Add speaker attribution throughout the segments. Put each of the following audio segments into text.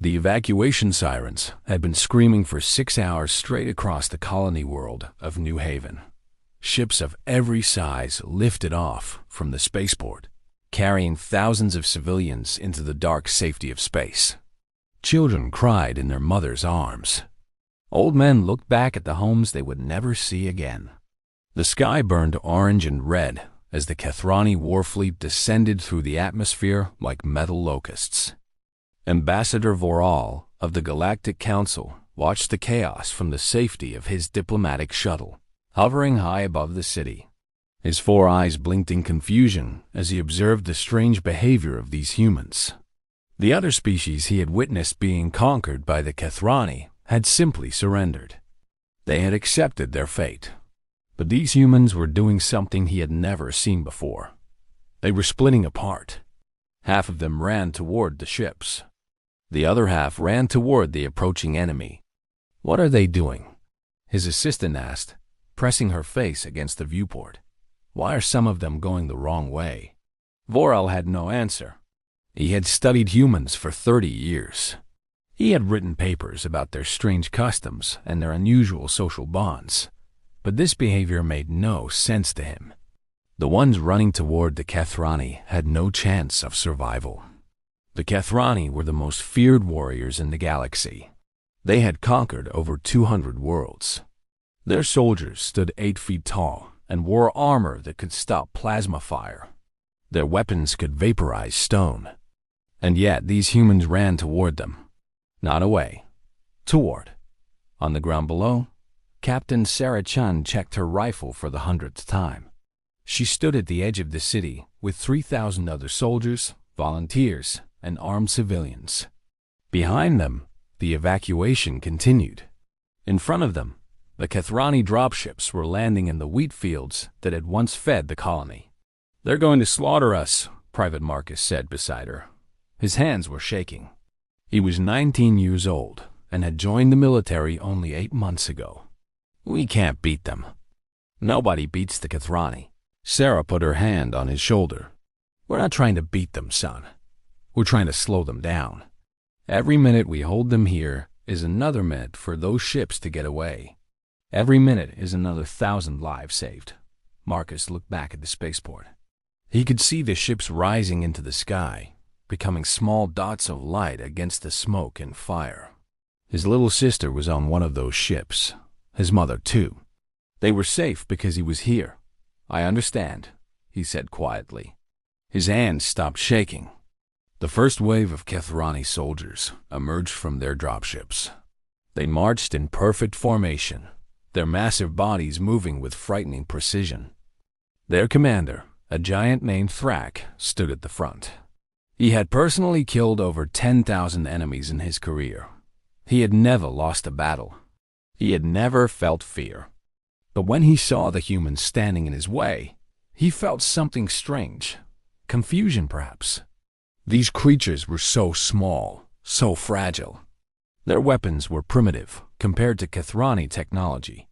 Speaker 1: The evacuation sirens had been screaming for 6 hours straight across the colony world of New Haven. Ships of every size lifted off from the spaceport, carrying thousands of civilians into the dark safety of space. Children cried in their mothers' arms. Old men looked back at the homes they would never see again. The sky burned orange and red as the Kethrani war fleet descended through the atmosphere like metal locusts. Ambassador Voral of the Galactic Council watched the chaos from the safety of his diplomatic shuttle, hovering high above the city. His 4 eyes blinked in confusion as he observed the strange behavior of these humans. The other species he had witnessed being conquered by the Kethrani had simply surrendered. They had accepted their fate. But these humans were doing something he had never seen before. They were splitting apart. Half of them ran toward the ships. The other half ran toward the approaching enemy. "What are they doing?" his assistant asked, pressing her face against the viewport. "Why are some of them going the wrong way?" Voral had no answer. He had studied humans for 30 years. He had written papers about their strange customs and their unusual social bonds. But this behavior made no sense to him. The ones running toward the Kethrani had no chance of survival. The Kethrani were the most feared warriors in the galaxy. They had conquered over 200 worlds. Their soldiers stood 8 feet tall and wore armor that could stop plasma fire. Their weapons could vaporize stone. And yet these humans ran toward them. Not away. Toward. On the ground below, Captain Sarah Chun checked her rifle for the 100th time. She stood at the edge of the city with 3,000 other soldiers, volunteers, and armed civilians. Behind them, the evacuation continued. In front of them, the Kethrani dropships were landing in the wheat fields that had once fed the colony. "They're going to slaughter us," Private Marcus said beside her. His hands were shaking. He was 19 years old and had joined the military only 8 months ago. "We can't beat them." "Nobody beats the Kethrani." Sarah put her hand on his shoulder. "We're not trying to beat them, son. We're trying to slow them down. Every minute we hold them here is another minute for those ships to get away. Every minute is another 1,000 lives saved." Marcus looked back at the spaceport. He could see the ships rising into the sky, becoming small dots of light against the smoke and fire. His little sister was on one of those ships. His mother, too. They were safe because he was here. "I understand," he said quietly. His hands stopped shaking. The first wave of Kethrani soldiers emerged from their dropships. They marched in perfect formation, their massive bodies moving with frightening precision. Their commander, a giant named Thrak, stood at the front. He had personally killed over 10,000 enemies in his career. He had never lost a battle. He had never felt fear. But when he saw the humans standing in his way, he felt something strange. Confusion, perhaps. These creatures were so small, so fragile. Their weapons were primitive compared to Kethrani technology.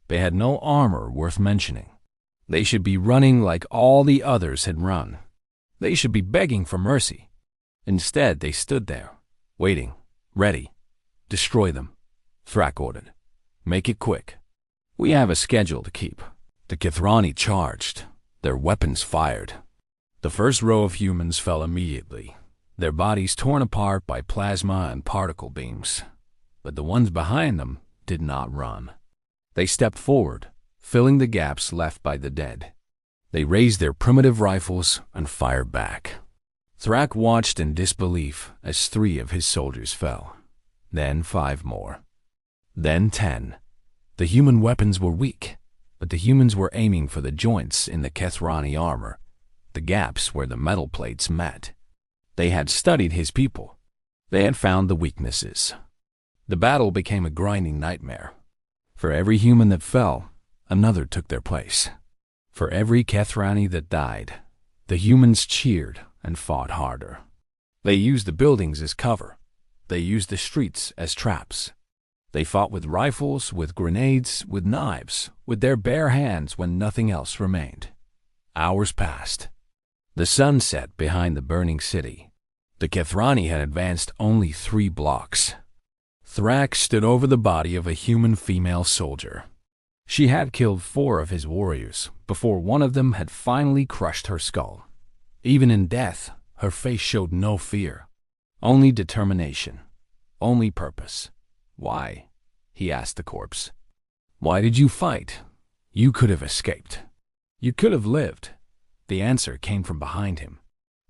Speaker 1: They had no armor worth mentioning. They should be running like all the others had run. They should be begging for mercy. Instead, they stood there, waiting, ready. "Destroy them," Thrak ordered. "Make it quick. We have a schedule to keep." The Kethrani charged, their weapons fired. The first row of humans fell immediately, their bodies torn apart by plasma and particle beams. But the ones behind them did not run. They stepped forward, filling the gaps left by the dead. They raised their primitive rifles and fired back. Thrak watched in disbelief as 3 of his soldiers fell. Then 5 more. Then 10. The human weapons were weak, but the humans were aiming for the joints in the Kethrani armor, the gaps where the metal plates met. They had studied his people. They had found the weaknesses. The battle became a grinding nightmare. For every human that fell, another took their place. For every Kethrani that died, the humans cheered and fought harder. They used the buildings as cover. They used the streets as traps. They fought with rifles, with grenades, with knives, with their bare hands when nothing else remained. Hours passed. The sun set behind the burning city. The Kethrani had advanced only 3 blocks. Thrax stood over the body of a human female soldier. She had killed 4 of his warriors before one of them had finally crushed her skull. Even in death, her face showed no fear, only determination, only purpose. "Why?" he asked the corpse. "Why did you fight? You could have escaped. You could have lived." The answer came from behind him.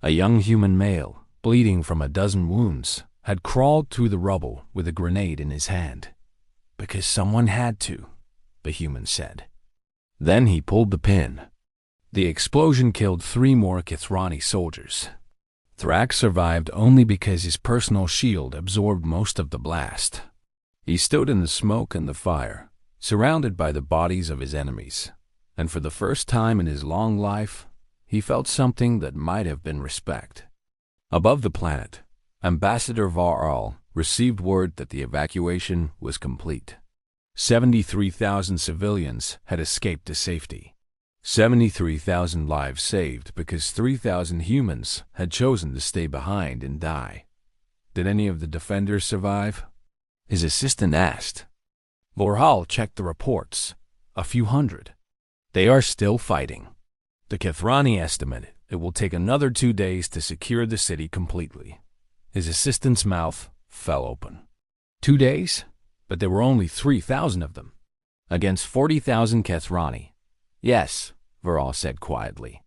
Speaker 1: A young human male, bleeding from a dozen wounds, had crawled through the rubble with a grenade in his hand. "Because someone had to," the human said. Then he pulled the pin. The explosion killed 3 more Kethrani soldiers. Thrax survived only because his personal shield absorbed most of the blast. He stood in the smoke and the fire, surrounded by the bodies of his enemies, and for the first time in his long life, he felt something that might have been respect. Above the planet, Ambassador Var received word that the evacuation was complete. 73,000 civilians had escaped to safety. 73,000 lives saved because 3,000 humans had chosen to stay behind and die. Did any of the defenders survive? His assistant asked. Vorhal checked the reports. A few hundred. They are still fighting. The Kethrani estimate it will take another 2 days to secure the city completely. His assistant's mouth fell open. 2 days? But there were only 3,000 of them. Against 40,000 Kethrani. Yes, Vorhal said quietly.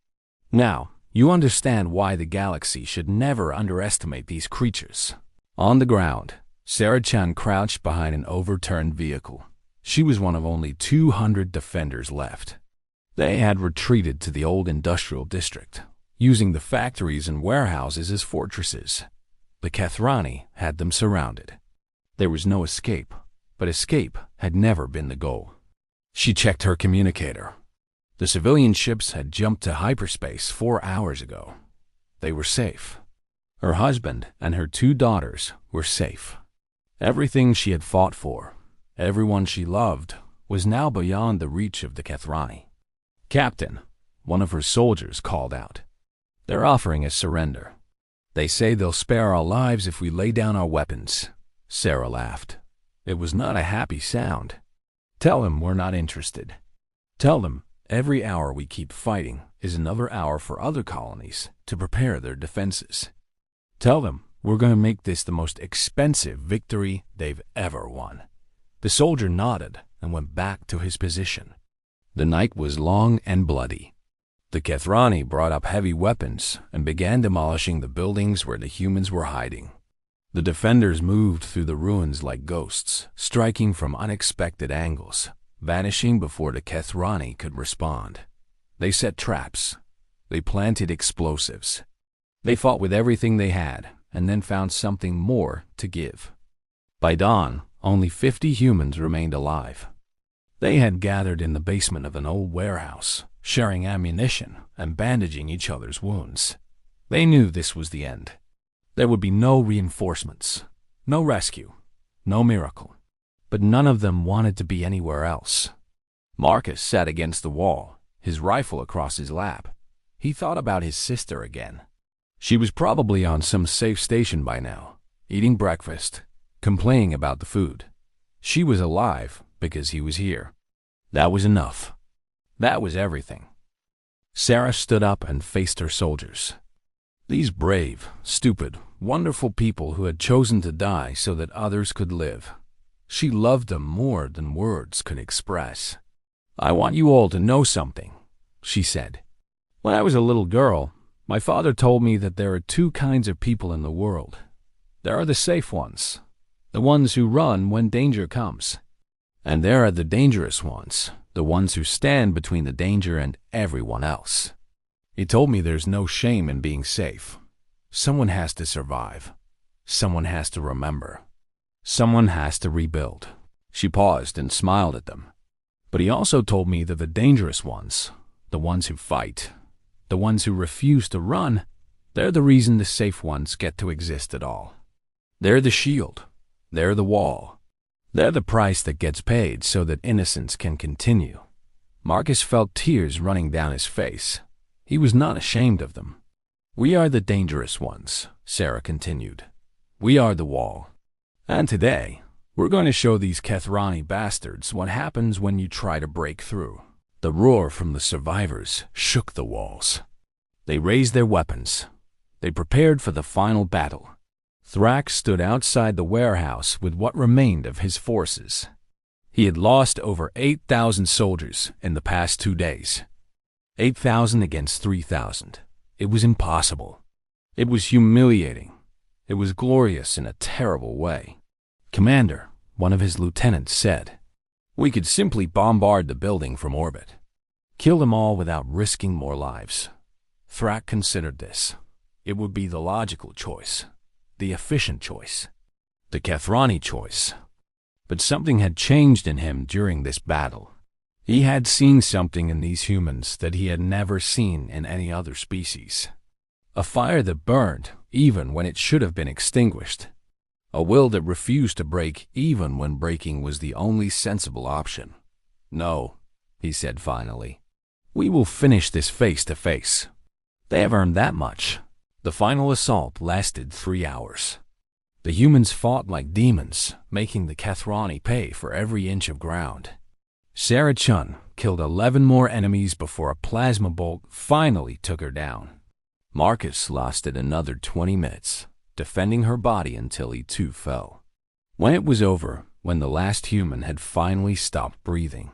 Speaker 1: Now, you understand why the galaxy should never underestimate these creatures. On the ground, Sarah-chan crouched behind an overturned vehicle. She was one of only 200 defenders left. They had retreated to the old industrial district, using the factories and warehouses as fortresses. The Kethrani had them surrounded. There was no escape, but escape had never been the goal. She checked her communicator. The civilian ships had jumped to hyperspace 4 hours ago. They were safe. Her husband and her 2 daughters were safe. Everything she had fought for, everyone she loved, was now beyond the reach of the Kethrani. "Captain," one of her soldiers called out. "They're offering us surrender. They say they'll spare our lives if we lay down our weapons." Sarah laughed. It was not a happy sound. "Tell them we're not interested. Tell them every hour we keep fighting is another hour for other colonies to prepare their defenses. Tell them we're going to make this the most expensive victory they've ever won." The soldier nodded and went back to his position. The night was long and bloody. The Kethrani brought up heavy weapons and began demolishing the buildings where the humans were hiding. The defenders moved through the ruins like ghosts, striking from unexpected angles, vanishing before the Kethrani could respond. They set traps. They planted explosives. They fought with everything they had and then found something more to give. By dawn, only 50 humans remained alive. They had gathered in the basement of an old warehouse, sharing ammunition and bandaging each other's wounds. They knew this was the end. There would be no reinforcements, no rescue, no miracle. But none of them wanted to be anywhere else. Marcus sat against the wall, his rifle across his lap. He thought about his sister again. She was probably on some safe station by now, eating breakfast, complaining about the food. She was alive because he was here. That was enough. That was everything. Sarah stood up and faced her soldiers. These brave, stupid, wonderful people who had chosen to die so that others could live. She loved them more than words could express. "I want you all to know something," she said. "When I was a little girl, my father told me that there are 2 kinds of people in the world. There are the safe ones, the ones who run when danger comes. And there are the dangerous ones, the ones who stand between the danger and everyone else. He told me there's no shame in being safe. Someone has to survive. Someone has to remember. Someone has to rebuild." She paused and smiled at them. "But he also told me that the dangerous ones, the ones who fight, the ones who refuse to run, they're the reason the safe ones get to exist at all. They're the shield. They're the wall. They're the price that gets paid so that innocence can continue." Marcus felt tears running down his face. He was not ashamed of them. We are the dangerous ones, Sarah continued. We are the wall. And today, we're going to show these Kethrani bastards what happens when you try to break through. The roar from the survivors shook the walls. They raised their weapons. They prepared for the final battle. Thrak stood outside the warehouse with what remained of his forces. He had lost over 8,000 soldiers in the past 2 days. 8,000 against 3,000. It was impossible. It was humiliating. It was glorious in a terrible way. Commander, one of his lieutenants said, we could simply bombard the building from orbit. Kill them all without risking more lives. Thrak considered this. It would be the logical choice, the efficient choice, the Kethrani choice. But something had changed in him during this battle. He had seen something in these humans that he had never seen in any other species. A fire that burned even when it should have been extinguished. A will that refused to break even when breaking was the only sensible option. No, he said finally. We will finish this face to face. They have earned that much. The final assault lasted 3 hours. The humans fought like demons, making the Kethrani pay for every inch of ground. Sarah Chun killed 11 more enemies before a plasma bolt finally took her down. Marcus lasted another 20 minutes, defending her body until he too fell. When it was over, when the last human had finally stopped breathing,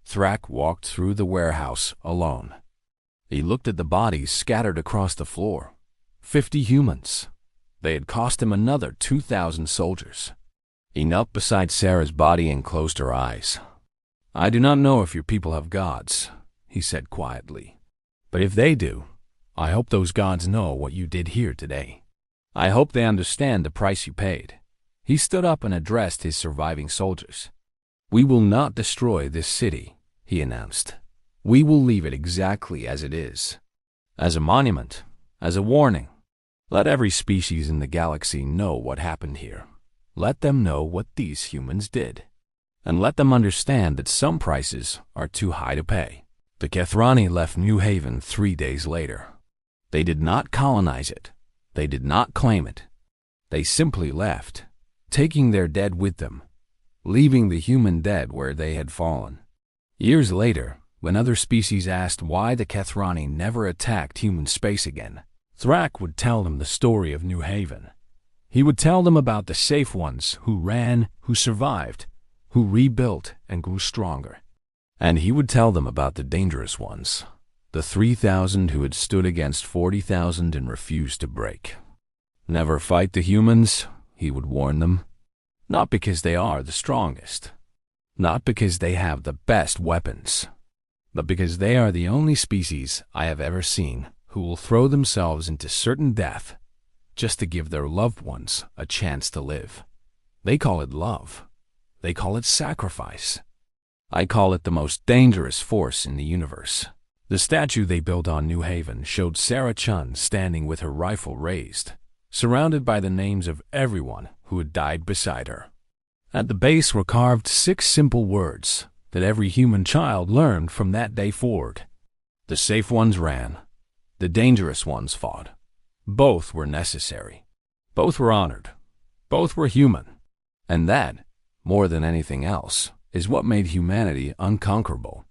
Speaker 1: Thrak walked through the warehouse alone. He looked at the bodies scattered across the floor. 50 humans. They had cost him another 2,000 soldiers. He knelt beside Sarah's body and closed her eyes. I do not know if your people have gods, he said quietly. But if they do, I hope those gods know what you did here today. I hope they understand the price you paid. He stood up and addressed his surviving soldiers. We will not destroy this city, he announced. We will leave it exactly as it is. As a monument, as a warning. Let every species in the galaxy know what happened here. Let them know what these humans did. And let them understand that some prices are too high to pay. The Kethrani left New Haven 3 days later. They did not colonize it. They did not claim it. They simply left, taking their dead with them, leaving the human dead where they had fallen. Years later, when other species asked why the Kethrani never attacked human space again, Thrak would tell them the story of New Haven. He would tell them about the safe ones who ran, who survived, who rebuilt and grew stronger. And he would tell them about the dangerous ones, the 3,000 who had stood against 40,000 and refused to break. Never fight the humans, he would warn them. Not because they are the strongest. Not because they have the best weapons. But because they are the only species I have ever seen who will throw themselves into certain death just to give their loved ones a chance to live. They call it love. They call it sacrifice. I call it the most dangerous force in the universe. The statue they built on New Haven showed Sarah Chun standing with her rifle raised, surrounded by the names of everyone who had died beside her. At the base were carved 6 simple words that every human child learned from that day forward. The safe ones ran. The dangerous ones fought. Both were necessary. Both were honored. Both were human. And that, more than anything else, is what made humanity unconquerable.